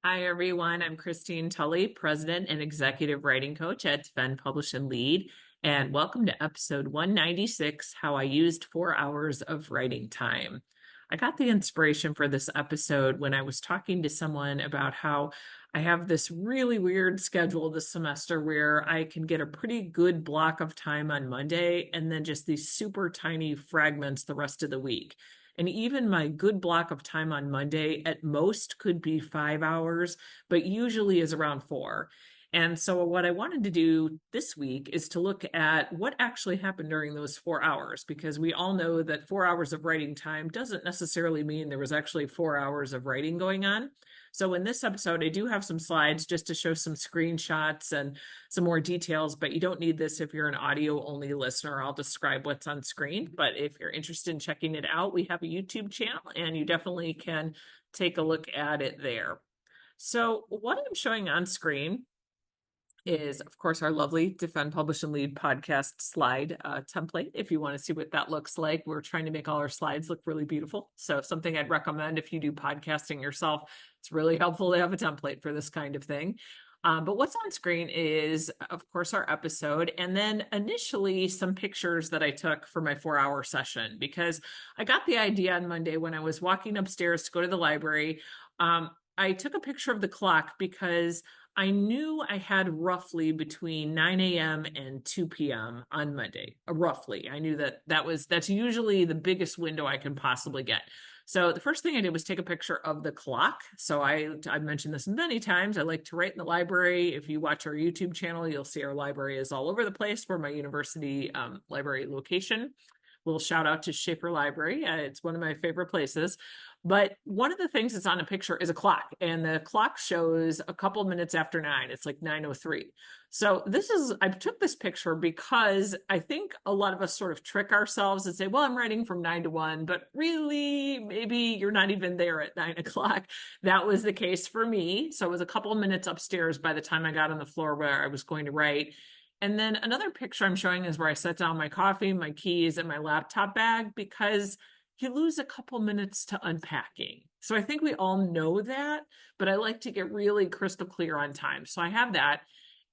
Hi, everyone. I'm Christine Tulley, President and Executive Writing Coach at Defend, Publish, and Lead. And welcome to episode 196, How I Used 4 Hours of Writing Time. I got the inspiration for this episode when I was talking to someone about how I have this really weird schedule this semester where I can get a pretty good block of time on Monday and then just these super tiny fragments the rest of the week. And even my good block of time on Monday at most could be 5 hours, but usually is around 4. And so, what I wanted to do this week is to look at what actually happened during those 4 hours, because we all know that 4 hours of writing time doesn't necessarily mean there was actually 4 hours of writing going on. So, in this episode, I do have some slides just to show some screenshots and some more details, but you don't need this if you're an audio only listener. I'll describe what's on screen, but if you're interested in checking it out, we have a YouTube channel and you definitely can take a look at it there. So what I'm showing on screen is, of course, our lovely Defend, Publish, and Lead podcast slide template. If you want to see what that looks like, we're trying to make all our slides look really beautiful. So something I'd recommend if you do podcasting yourself, it's really helpful to have a template for this kind of thing. But what's on screen is, of course, our episode, and then initially some pictures that I took for my 4-hour session, because I got the idea on Monday when I was walking upstairs to go to the library. I took a picture of the clock because I knew I had roughly between 9 a.m. and 2 p.m. on Monday, roughly. I knew that's usually the biggest window I can possibly get. So the first thing I did was take a picture of the clock. So I've mentioned this many times. I like to write in the library. If you watch our YouTube channel, you'll see our library is all over the place for my university library location. Little shout out to Schaefer Library. It's one of my favorite places. But one of the things that's on a picture is a clock, and the clock shows a couple minutes after 9. It's like 9:03. So I took this picture because I think a lot of us sort of trick ourselves and say, well, I'm writing from 9 to 1, but really, maybe you're not even there at 9 o'clock. That was the case for me. So it was a couple of minutes upstairs by the time I got on the floor where I was going to write. And then another picture I'm showing is where I set down my coffee, my keys, and my laptop bag, because you lose a couple minutes to unpacking. So I think we all know that, but I like to get really crystal clear on time. So I have that.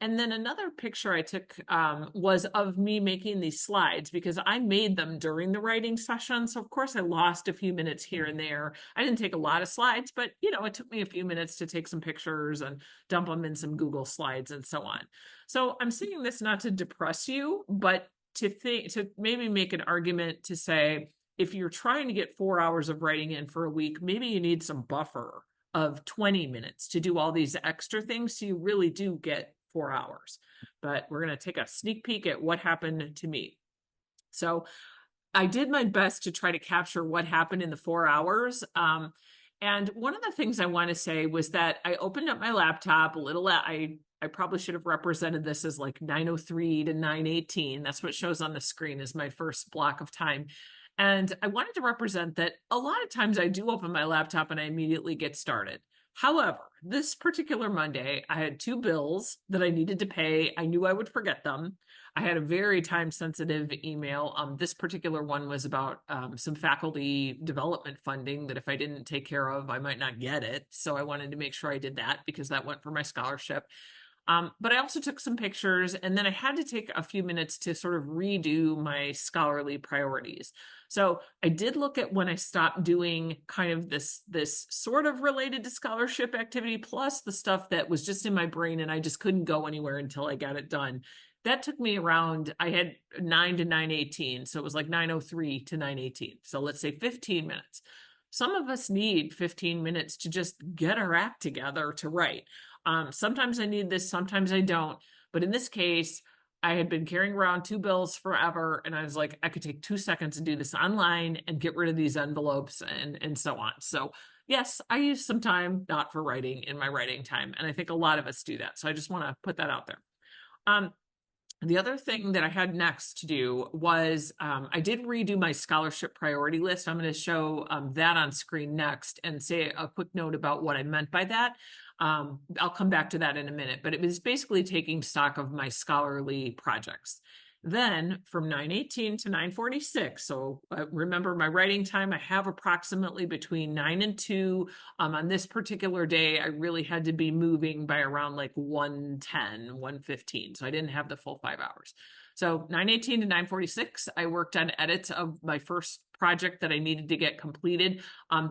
And then another picture I took was of me making these slides, because I made them during the writing session. So of course I lost a few minutes here and there. I didn't take a lot of slides, but it took me a few minutes to take some pictures and dump them in some Google Slides and so on. So I'm saying this not to depress you, but to maybe make an argument to say, if you're trying to get 4 hours of writing in for a week, maybe you need some buffer of 20 minutes to do all these extra things so you really do get 4 hours. But we're going to take a sneak peek at what happened to me. So I did my best to try to capture what happened in the 4 hours. And one of the things I want to say was that I opened up my laptop a little. I probably should have represented this as like 9:03 to 9:18. That's what shows on the screen as my first block of time. And I wanted to represent that a lot of times I do open my laptop and I immediately get started. However, this particular Monday, I had 2 bills that I needed to pay. I knew I would forget them. I had a very time-sensitive email. This particular one was about some faculty development funding that if I didn't take care of, I might not get it. So I wanted to make sure I did that because that went for my scholarship. But I also took some pictures, and then I had to take a few minutes to sort of redo my scholarly priorities. So I did look at when I stopped doing kind of this sort of related to scholarship activity, plus the stuff that was just in my brain and I just couldn't go anywhere until I got it done. That took me around, I had 9 to 9:18, so it was like 9:03 to 9:18. So let's say 15 minutes. Some of us need 15 minutes to just get our act together to write. Sometimes I need this, sometimes I don't. But in this case, I had been carrying around 2 bills forever, and I was like, I could take 2 seconds and do this online and get rid of these envelopes and so on. So yes, I use some time not for writing in my writing time, and I think a lot of us do that. So I just want to put that out there. The other thing that I had next to do was I did redo my scholarship priority list. I'm going to show that on screen next and say a quick note about what I meant by that. I'll come back to that in a minute, but it was basically taking stock of my scholarly projects. Then from 9:18 to 9:46, so remember my writing time, I have approximately between 9 and 2. On this particular day, I really had to be moving by around like 1:10, 1:15. So I didn't have the full 5 hours. So 9:18 to 9:46, I worked on edits of my first project that I needed to get completed.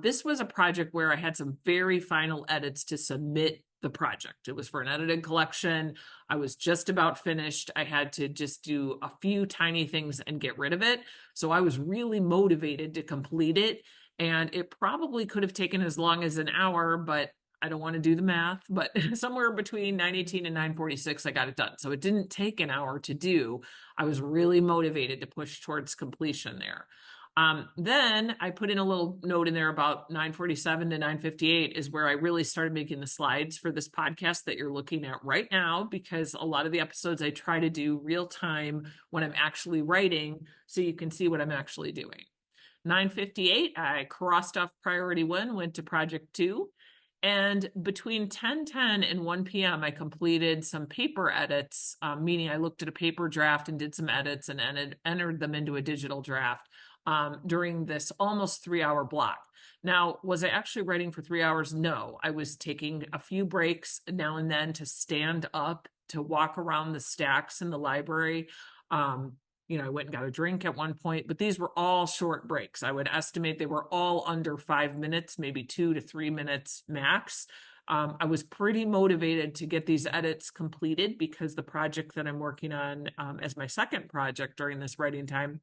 This was a project where I had some very final edits to submit the project. It was for an edited collection. I was just about finished. I had to just do a few tiny things and get rid of it. So I was really motivated to complete it. And it probably could have taken as long as an hour, but I don't want to do the math, but somewhere between 9:18 and 9:46, I got it done. So it didn't take an hour to do. I was really motivated to push towards completion there. Then I put in a little note in there about 9:47 to 9:58 is where I really started making the slides for this podcast that you're looking at right now, because a lot of the episodes I try to do real time when I'm actually writing, so you can see what I'm actually doing. 9:58, I crossed off priority 1, went to project 2. And between 10:10 and 1 p.m., I completed some paper edits, meaning I looked at a paper draft and did some edits and entered them into a digital draft during this almost 3-hour block. Now, was I actually writing for 3 hours? No, I was taking a few breaks now and then to stand up, to walk around the stacks in the library. I went and got a drink at one point, but these were all short breaks. I would estimate they were all under 5 minutes, maybe 2 to 3 minutes max. I was pretty motivated to get these edits completed because the project that I'm working on as my second project during this writing time,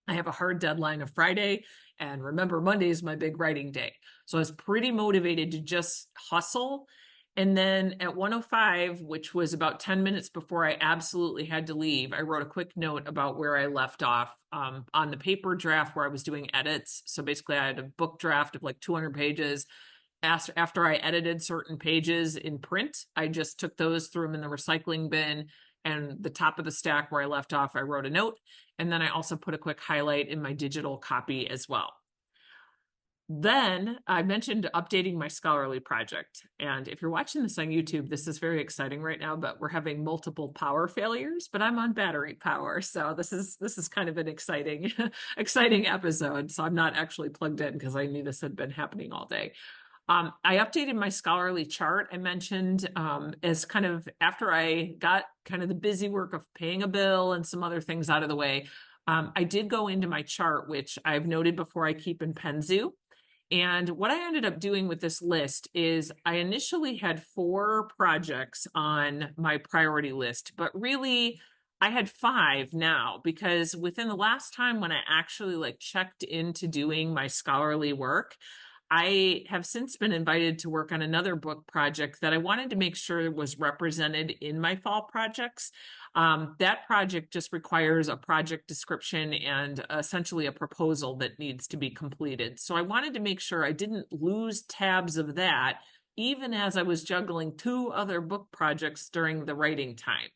I have a hard deadline of Friday, and remember, Monday is my big writing day. So I was pretty motivated to just hustle. And then at 1:05, which was about 10 minutes before I absolutely had to leave, I wrote a quick note about where I left off on the paper draft where I was doing edits. So basically, I had a book draft of like 200 pages. After I edited certain pages in print, I just took those, threw them in the recycling bin, and the top of the stack where I left off, I wrote a note. And then I also put a quick highlight in my digital copy as well. Then I mentioned updating my scholarly project. And if you're watching this on YouTube, this is very exciting right now, but we're having multiple power failures, but I'm on battery power. So this is kind of an exciting, exciting episode. So I'm not actually plugged in because I knew this had been happening all day. I updated my scholarly chart I mentioned as kind of after I got kind of the busy work of paying a bill and some other things out of the way. I did go into my chart, which I've noted before I keep in Penzu. And what I ended up doing with this list is I initially had 4 projects on my priority list, but really I had 5 now, because within the last time when I actually checked into doing my scholarly work, I have since been invited to work on another book project that I wanted to make sure was represented in my fall projects. That project just requires a project description and essentially a proposal that needs to be completed. So I wanted to make sure I didn't lose tabs of that, even as I was juggling 2 other book projects during the writing time.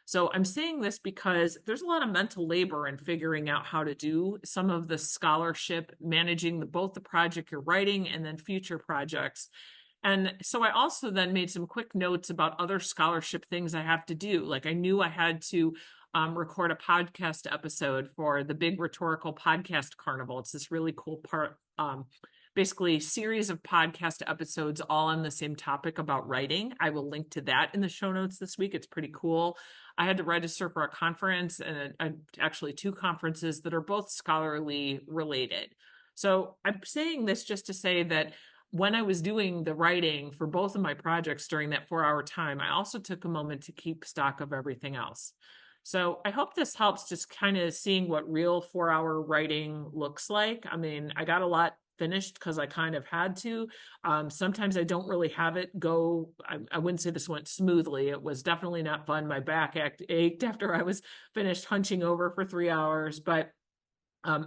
So I'm saying this because there's a lot of mental labor in figuring out how to do some of the scholarship, managing both the project you're writing and then future projects. And so I also then made some quick notes about other scholarship things I have to do. Like I knew I had to record a podcast episode for the Big Rhetorical Podcast Carnival. It's this really cool basically series of podcast episodes all on the same topic about writing. I will link to that in the show notes this week. It's pretty cool. I had to register for a conference and actually 2 conferences that are both scholarly related. So I'm saying this just to say that when I was doing the writing for both of my projects during that 4-hour time, I also took a moment to keep stock of everything else. So I hope this helps just kind of seeing what real 4-hour writing looks like. I mean, I got a lot finished because I kind of had to. Sometimes I don't really have it go. I wouldn't say this went smoothly. It was definitely not fun. My back ached after I was finished hunching over for 3 hours, but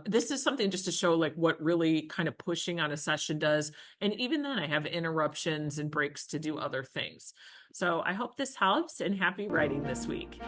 this is something just to show what really kind of pushing on a session does. And even then I have interruptions and breaks to do other things. So I hope this helps, and happy writing this week.